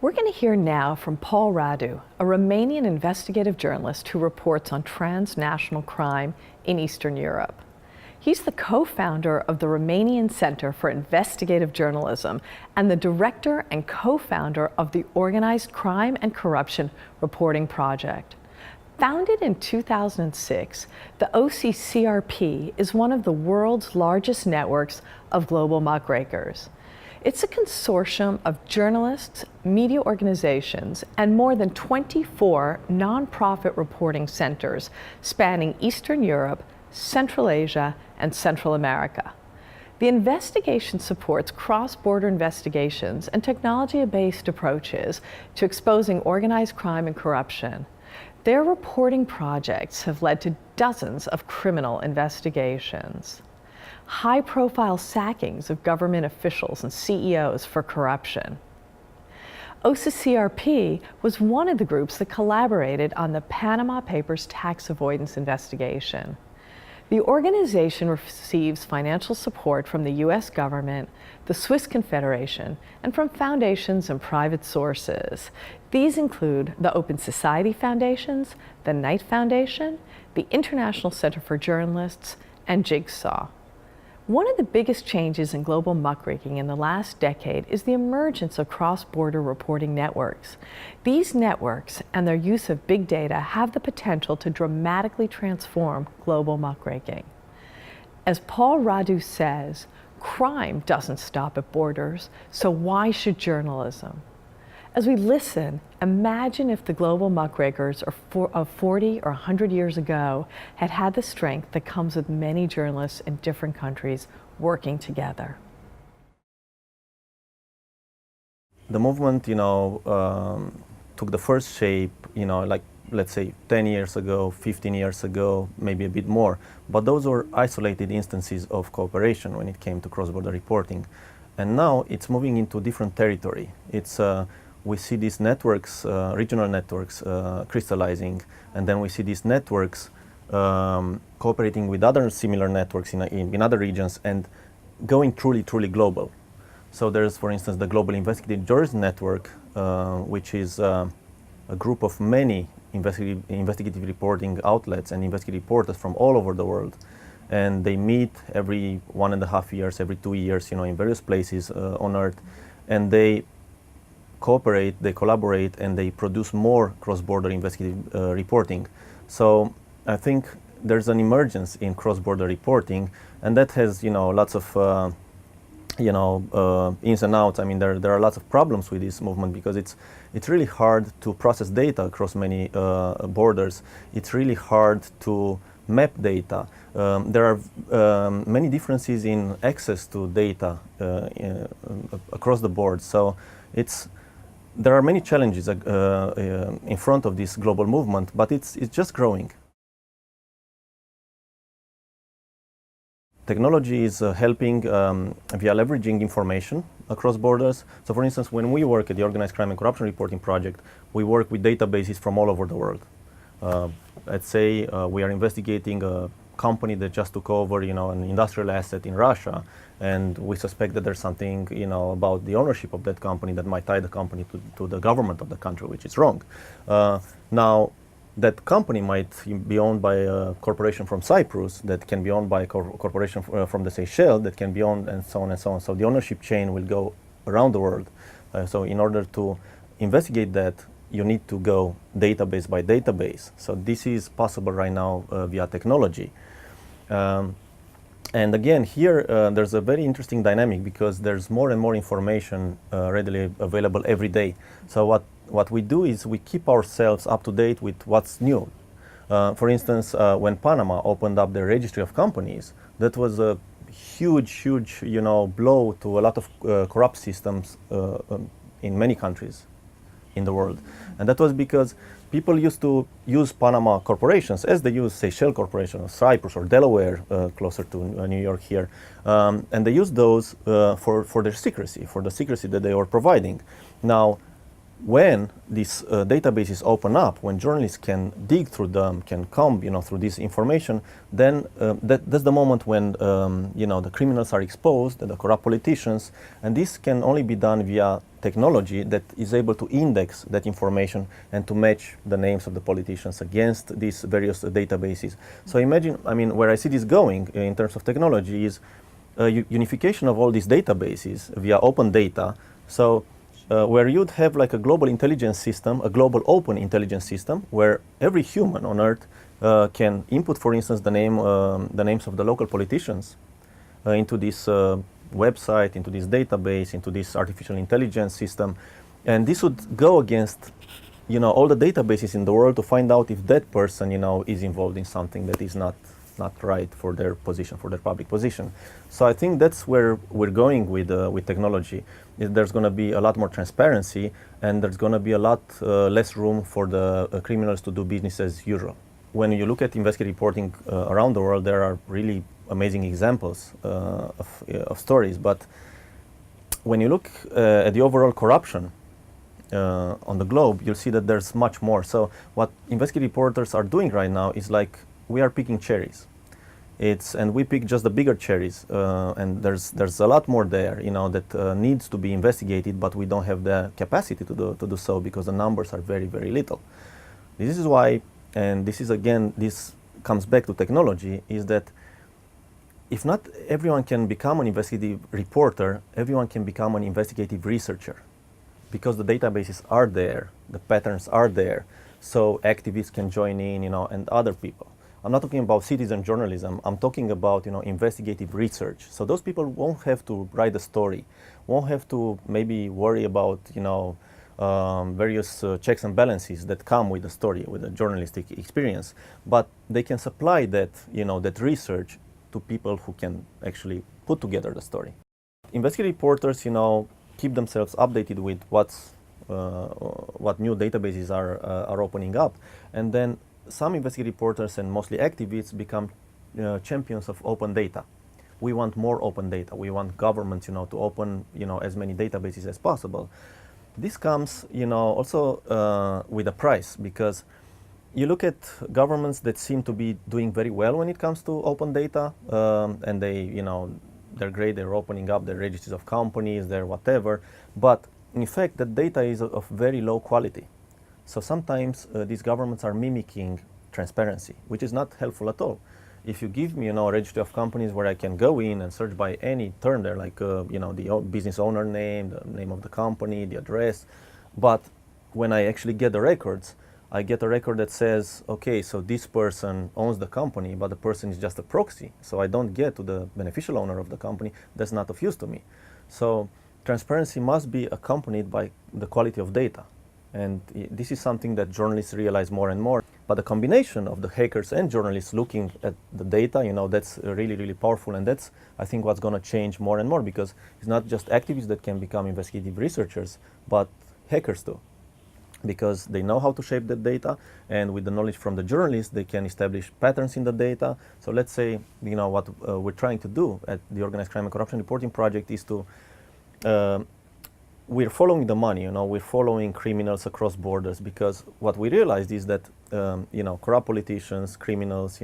We're going to hear now from Paul Radu, a Romanian investigative journalist who reports on transnational crime in Eastern Europe. He's the co-founder of the Romanian Center for Investigative Journalism and the director and co-founder of the Organized Crime and Corruption Reporting Project. Founded in 2006, the OCCRP is one of the world's largest networks of global muckrakers. It's a consortium of journalists, media organizations, and more than 24 nonprofit reporting centers spanning Eastern Europe, Central Asia, and Central America. The investigation supports cross-border investigations and technology-based approaches to exposing organized crime and corruption. Their reporting projects have led to dozens of criminal investigations. High-profile sackings of government officials and CEOs for corruption. OCCRP was one of the groups that collaborated on the Panama Papers tax avoidance investigation. The organization receives financial support from the U.S. government, the Swiss Confederation, and from foundations and private sources. These include the Open Society Foundations, the Knight Foundation, the International Center for Journalists, and Jigsaw. One of the biggest changes in global muckraking in the last decade is the emergence of cross-border reporting networks. These networks and their use of big data have the potential to dramatically transform global muckraking. As Paul Radu says, crime doesn't stop at borders, so why should journalism? As we listen, imagine if the global muckrakers of 40 or 100 years ago had had the strength that comes with many journalists in different countries working together. The movement, took the first shape, like let's say 10 years ago, 15 years ago, maybe a bit more. But those were isolated instances of cooperation when it came to cross-border reporting. And now it's moving into different territory. We see these networks, regional networks, crystallizing, and then we see these networks cooperating with other similar networks in other regions and going truly global. So there's, for instance, the Global Investigative Journalism Network, which is a group of many investigative reporting outlets and investigative reporters from all over the world. And they meet every 1.5 years, every 2 years, in various places on Earth, and they cooperate, they collaborate, and they produce more cross-border investigative reporting. So I think there's an emergence in cross-border reporting, and that has, lots of, ins and outs. I mean, there are lots of problems with this movement because it's really hard to process data across many borders. It's really hard to map data. There are many differences in access to data across the board. So there are many challenges in front of this global movement, but it's just growing. Technology is helping via leveraging information across borders. So for instance, when we work at the Organized Crime and Corruption Reporting Project, we work with databases from all over the world. Let's say we are investigating a company that just took over, an industrial asset in Russia, and we suspect that there's something, about the ownership of that company that might tie the company to the government of the country, which is wrong. Now, that company might be owned by a corporation from Cyprus, that can be owned by a corporation from the Seychelles, that can be owned, and so on and so on. So the ownership chain will go around the world. So in order to investigate that, you need to go database by database. So this is possible right now via technology. And again, here there's a very interesting dynamic because there's more and more information readily available every day. So what we do is we keep ourselves up to date with what's new. For instance, when Panama opened up their registry of companies, that was a huge, blow to a lot of corrupt systems in many countries in the world. And that was because people used to use Panama corporations as they use Seychelles Corporation or Cyprus or Delaware, closer to New York here. And they used those for their secrecy, for the secrecy that they were providing. Now, when these databases open up, when journalists can dig through them, can comb, through this information, then that's the moment when, the criminals are exposed, the corrupt politicians, and this can only be done via technology that is able to index that information and to match the names of the politicians against these various databases. So imagine, I mean, where I see this going in terms of technology is unification of all these databases via open data. So where you'd have like a global intelligence system, a global open intelligence system, where every human on Earth can input, for instance, the names of the local politicians into this website, into this database, into this artificial intelligence system, and this would go against, all the databases in the world to find out if that person, is involved in something that is not right for their position, for their public position. So I think that's where we're going with technology. There's going to be a lot more transparency, and there's going to be a lot less room for the criminals to do business as usual. When you look at investigative reporting around the world, there are really amazing examples of stories. But when you look at the overall corruption on the globe, you'll see that there's much more. So what investigative reporters are doing right now is like we are picking cherries. And we pick just the bigger cherries, and there's a lot more there, that needs to be investigated, but we don't have the capacity to do so because the numbers are very, very little. This is why, and this comes back to technology, is that if not everyone can become an investigative reporter, everyone can become an investigative researcher, because the databases are there, the patterns are there, so activists can join in, and other people. I'm not talking about citizen journalism, I'm talking about, investigative research. So those people won't have to write a story, won't have to maybe worry about, various checks and balances that come with the story, with the journalistic experience, but they can supply that, that research to people who can actually put together the story. Investigative reporters, keep themselves updated with what new databases are opening up, and then some investigative reporters and mostly activists become champions of open data. We want more open data. We want governments, to open, as many databases as possible. This comes, also with a price, because you look at governments that seem to be doing very well when it comes to open data, and they're great, they're opening up their registers of companies, their whatever, but in fact, the data is of very low quality. So sometimes these governments are mimicking transparency, which is not helpful at all. If you give me, a registry of companies where I can go in and search by any term there, like, the business owner name, the name of the company, the address, but when I actually get the records, I get a record that says, okay, so this person owns the company, but the person is just a proxy, so I don't get to the beneficial owner of the company. That's not of use to me. So transparency must be accompanied by the quality of data. And this is something that journalists realize more and more. But the combination of the hackers and journalists looking at the data, that's really, really powerful. And that's, I think, what's going to change more and more, because it's not just activists that can become investigative researchers, but hackers too, because they know how to shape the data, and with the knowledge from the journalists, they can establish patterns in the data. So let's say, what we're trying to do at the Organized Crime and Corruption Reporting Project is to we're following the money, we're following criminals across borders, because what we realized is that, corrupt politicians, criminals,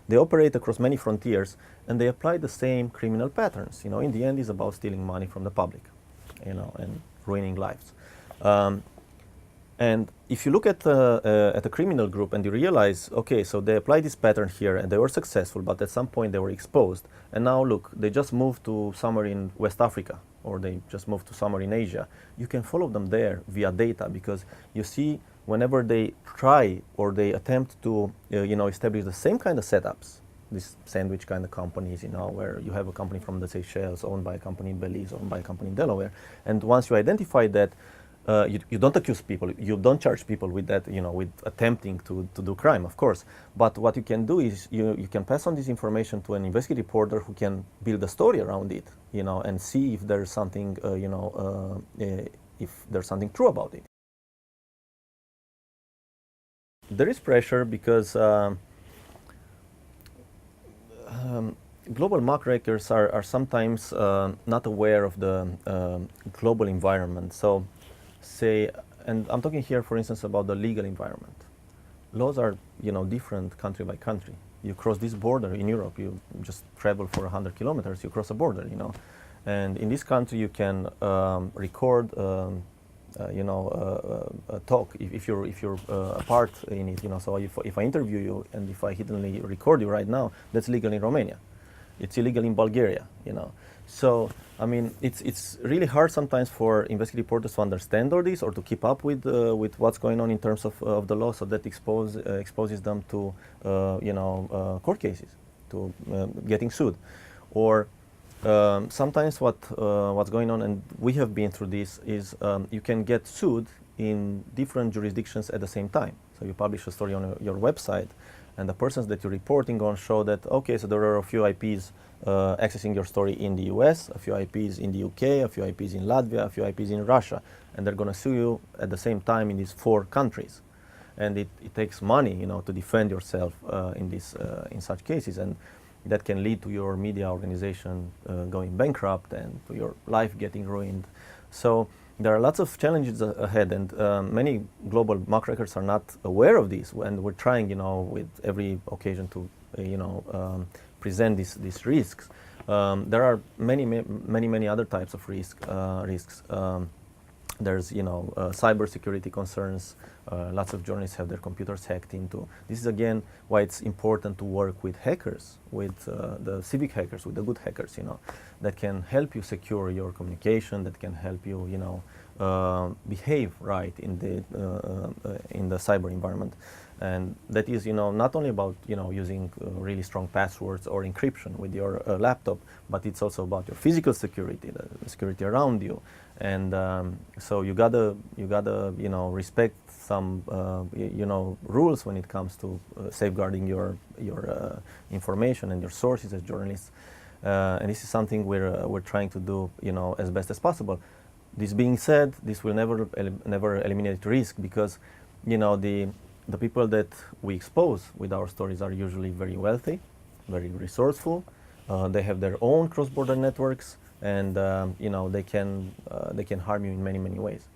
they operate across many frontiers, and they apply the same criminal patterns. In the end, it's about stealing money from the public, and ruining lives. And if you look at a criminal group and you realize, okay, so they applied this pattern here and they were successful, but at some point they were exposed. And now look, they just moved to somewhere in West Africa, or they just moved to somewhere in Asia. You can follow them there via data, because you see whenever they try or they attempt to, establish the same kind of setups, these sandwich kind of companies, where you have a company from the Seychelles owned by a company in Belize, owned by a company in Delaware. And once you identify that, you don't accuse people, you don't charge people with that, with attempting to do crime, of course. But what you can do is you can pass on this information to an investigative reporter who can build a story around it, and see if there's something, if there's something true about it. There is pressure because global muckrakers are sometimes not aware of the global environment. So, and I'm talking here, for instance, about the legal environment. Laws are, different country by country. You cross this border in Europe, you just travel for 100 kilometers, you cross a border, And in this country, you can record, a talk if you're a part in it. So if I interview you and if I hiddenly record you right now, that's legal in Romania. It's illegal in Bulgaria. So I mean, it's really hard sometimes for investigative reporters to understand all this or to keep up with what's going on in terms of the law. So that exposes them to court cases, to getting sued, or sometimes what's going on, and we have been through this, is you can get sued in different jurisdictions at the same time. So you publish a story on your website, and the persons that you're reporting on show that, okay, so there are a few IPs accessing your story in the US, a few IPs in the UK, a few IPs in Latvia, a few IPs in Russia, and they're going to sue you at the same time in these 4 countries. And it takes money, to defend yourself in such cases, and that can lead to your media organization going bankrupt and to your life getting ruined. So there are lots of challenges ahead, and many global muckrakers are not aware of this, and we're trying, with every occasion to, present these risks. There are many other types of risks. There's cybersecurity concerns. Lots of journalists have their computers hacked into. This is again why it's important to work with hackers, with the civic hackers, with the good hackers, that can help you secure your communication, that can help you, behave right in the cyber environment. And that is, not only about, using really strong passwords or encryption with your laptop, but it's also about your physical security, the security around you. And so you gotta, respect some, rules when it comes to safeguarding your information and your sources as journalists. And this is something we're trying to do, as best as possible. This being said, this will never eliminate risk, because, the people that we expose with our stories are usually very wealthy, very resourceful. They have their own cross-border networks, and they can harm you in many ways.